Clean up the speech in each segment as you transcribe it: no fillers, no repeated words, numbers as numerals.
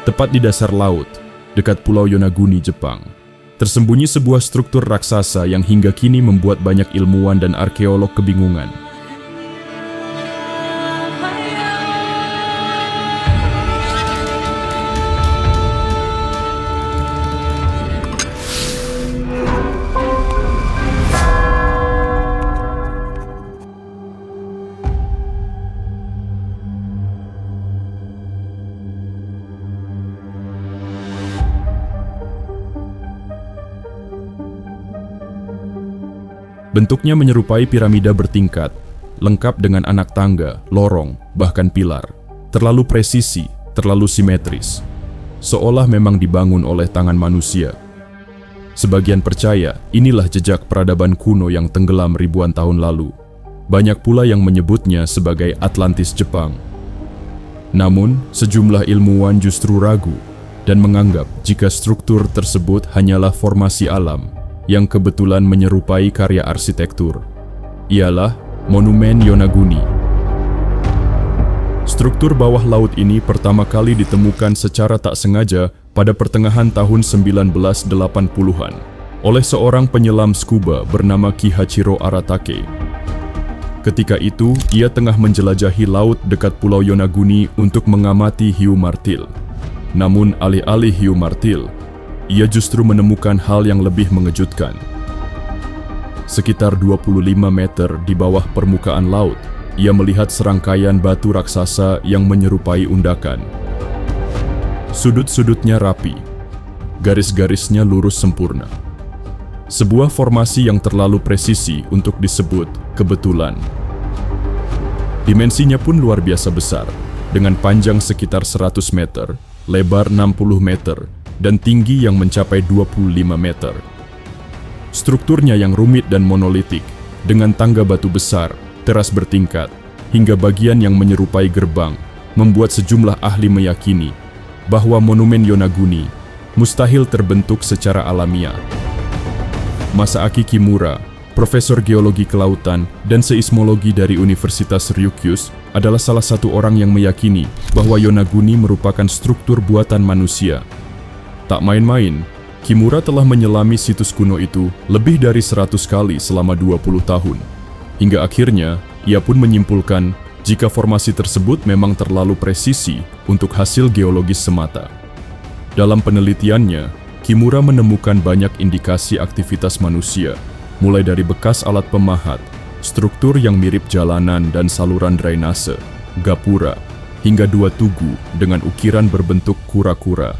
Tepat di dasar laut, dekat Pulau Yonaguni, Jepang, tersembunyi sebuah struktur raksasa yang hingga kini membuat banyak ilmuwan dan arkeolog kebingungan. Bentuknya menyerupai piramida bertingkat, lengkap dengan anak tangga, lorong, bahkan pilar. Terlalu presisi, terlalu simetris, seolah memang dibangun oleh tangan manusia. Sebagian percaya inilah jejak peradaban kuno yang tenggelam ribuan tahun lalu. Banyak pula yang menyebutnya sebagai Atlantis Jepang. Namun, sejumlah ilmuwan justru ragu dan menganggap jika struktur tersebut hanyalah formasi alam yang kebetulan menyerupai karya arsitektur. Ialah Monumen Yonaguni. Struktur bawah laut ini pertama kali ditemukan secara tak sengaja pada pertengahan tahun 1980-an oleh seorang penyelam scuba bernama Kihachiro Aratake. Ketika itu, ia tengah menjelajahi laut dekat Pulau Yonaguni untuk mengamati hiu martil. Namun alih-alih hiu martil, ia justru menemukan hal yang lebih mengejutkan. Sekitar 25 meter di bawah permukaan laut, ia melihat serangkaian batu raksasa yang menyerupai undakan. Sudut-sudutnya rapi, garis-garisnya lurus sempurna. Sebuah formasi yang terlalu presisi untuk disebut kebetulan. Dimensinya pun luar biasa besar, dengan panjang sekitar 100 meter, lebar 60 meter, dan tinggi yang mencapai 25 meter. Strukturnya yang rumit dan monolitik, dengan tangga batu besar, teras bertingkat, hingga bagian yang menyerupai gerbang, membuat sejumlah ahli meyakini bahwa Monumen Yonaguni mustahil terbentuk secara alamiah. Masaaki Kimura, profesor geologi kelautan dan seismologi dari Universitas Ryukyus, adalah salah satu orang yang meyakini bahwa Yonaguni merupakan struktur buatan manusia. Tak main-main, Kimura telah menyelami situs kuno itu lebih dari 100 kali selama 20 tahun. Hingga akhirnya, ia pun menyimpulkan jika formasi tersebut memang terlalu presisi untuk hasil geologis semata. Dalam penelitiannya, Kimura menemukan banyak indikasi aktivitas manusia, mulai dari bekas alat pemahat, struktur yang mirip jalanan dan saluran drainase, gapura, hingga dua tugu dengan ukiran berbentuk kura-kura.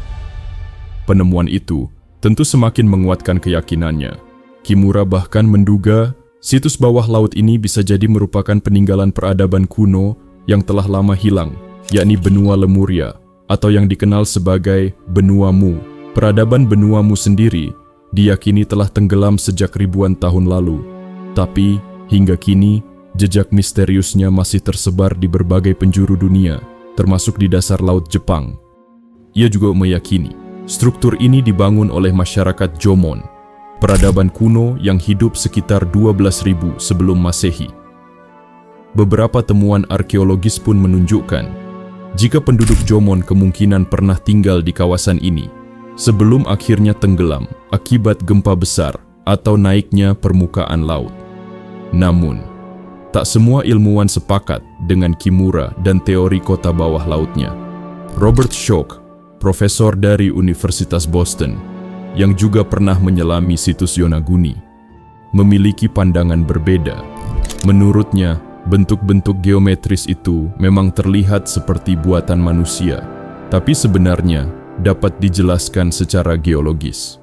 Penemuan itu tentu semakin menguatkan keyakinannya. Kimura bahkan menduga situs bawah laut ini bisa jadi merupakan peninggalan peradaban kuno yang telah lama hilang, yakni benua Lemuria, atau yang dikenal sebagai benua Mu. Peradaban benua Mu sendiri diyakini telah tenggelam sejak ribuan tahun lalu. Tapi, hingga kini, jejak misteriusnya masih tersebar di berbagai penjuru dunia, termasuk di dasar laut Jepang. Ia juga meyakini struktur ini dibangun oleh masyarakat Jomon, peradaban kuno yang hidup sekitar 12.000 sebelum Masehi. Beberapa temuan arkeologis pun menunjukkan jika penduduk Jomon kemungkinan pernah tinggal di kawasan ini sebelum akhirnya tenggelam akibat gempa besar atau naiknya permukaan laut. Namun, tak semua ilmuwan sepakat dengan Kimura dan teori kota bawah lautnya. Robert Schoch, profesor dari Universitas Boston, yang juga pernah menyelami situs Yonaguni, memiliki pandangan berbeda. Menurutnya, bentuk-bentuk geometris itu memang terlihat seperti buatan manusia, tapi sebenarnya dapat dijelaskan secara geologis.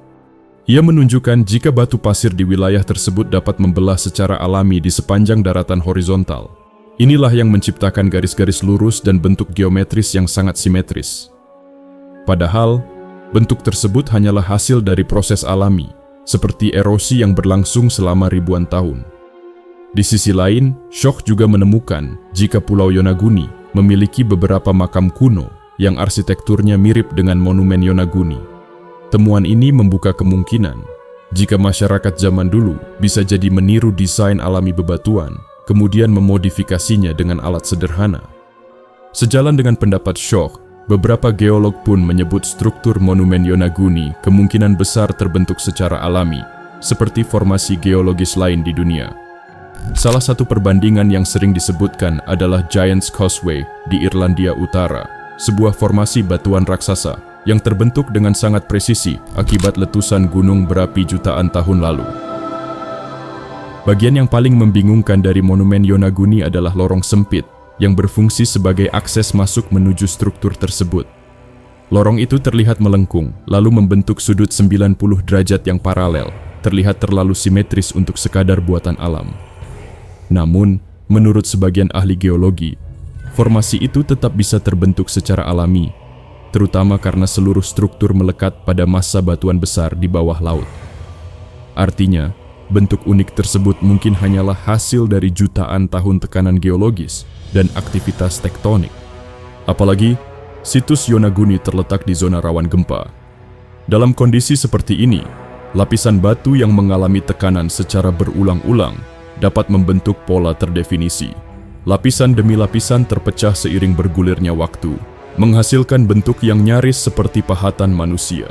Ia menunjukkan jika batu pasir di wilayah tersebut dapat membelah secara alami di sepanjang daratan horizontal. Inilah yang menciptakan garis-garis lurus dan bentuk geometris yang sangat simetris. Padahal, bentuk tersebut hanyalah hasil dari proses alami, seperti erosi yang berlangsung selama ribuan tahun. Di sisi lain, Schoch juga menemukan jika Pulau Yonaguni memiliki beberapa makam kuno yang arsitekturnya mirip dengan Monumen Yonaguni. Temuan ini membuka kemungkinan jika masyarakat zaman dulu bisa jadi meniru desain alami bebatuan, kemudian memodifikasinya dengan alat sederhana. Sejalan dengan pendapat Schoch, beberapa geolog pun menyebut struktur monumen Yonaguni kemungkinan besar terbentuk secara alami, seperti formasi geologis lain di dunia. Salah satu perbandingan yang sering disebutkan adalah Giant's Causeway di Irlandia Utara, sebuah formasi batuan raksasa yang terbentuk dengan sangat presisi akibat letusan gunung berapi jutaan tahun lalu. Bagian yang paling membingungkan dari monumen Yonaguni adalah lorong sempit yang berfungsi sebagai akses masuk menuju struktur tersebut. Lorong itu terlihat melengkung, lalu membentuk sudut 90 derajat yang paralel, terlihat terlalu simetris untuk sekadar buatan alam. Namun, menurut sebagian ahli geologi, formasi itu tetap bisa terbentuk secara alami, terutama karena seluruh struktur melekat pada massa batuan besar di bawah laut. Artinya, bentuk unik tersebut mungkin hanyalah hasil dari jutaan tahun tekanan geologis dan aktivitas tektonik. Apalagi, situs Yonaguni terletak di zona rawan gempa. Dalam kondisi seperti ini, lapisan batu yang mengalami tekanan secara berulang-ulang dapat membentuk pola terdefinisi. Lapisan demi lapisan terpecah seiring bergulirnya waktu, menghasilkan bentuk yang nyaris seperti pahatan manusia.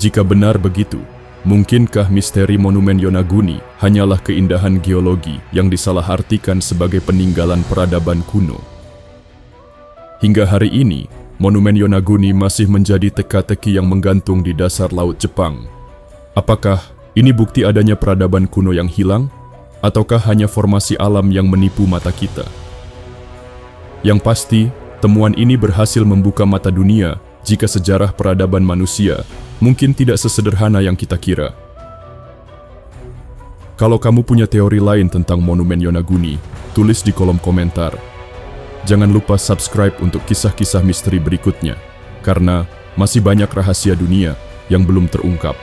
Jika benar begitu, mungkinkah misteri monumen Yonaguni hanyalah keindahan geologi yang disalahartikan sebagai peninggalan peradaban kuno? Hingga hari ini, monumen Yonaguni masih menjadi teka-teki yang menggantung di dasar laut Jepang. Apakah ini bukti adanya peradaban kuno yang hilang, ataukah hanya formasi alam yang menipu mata kita? Yang pasti, temuan ini berhasil membuka mata dunia jika sejarah peradaban manusia mungkin tidak sesederhana yang kita kira. Kalau kamu punya teori lain tentang monumen Yonaguni, tulis di kolom komentar. Jangan lupa subscribe untuk kisah-kisah misteri berikutnya, karena masih banyak rahasia dunia yang belum terungkap.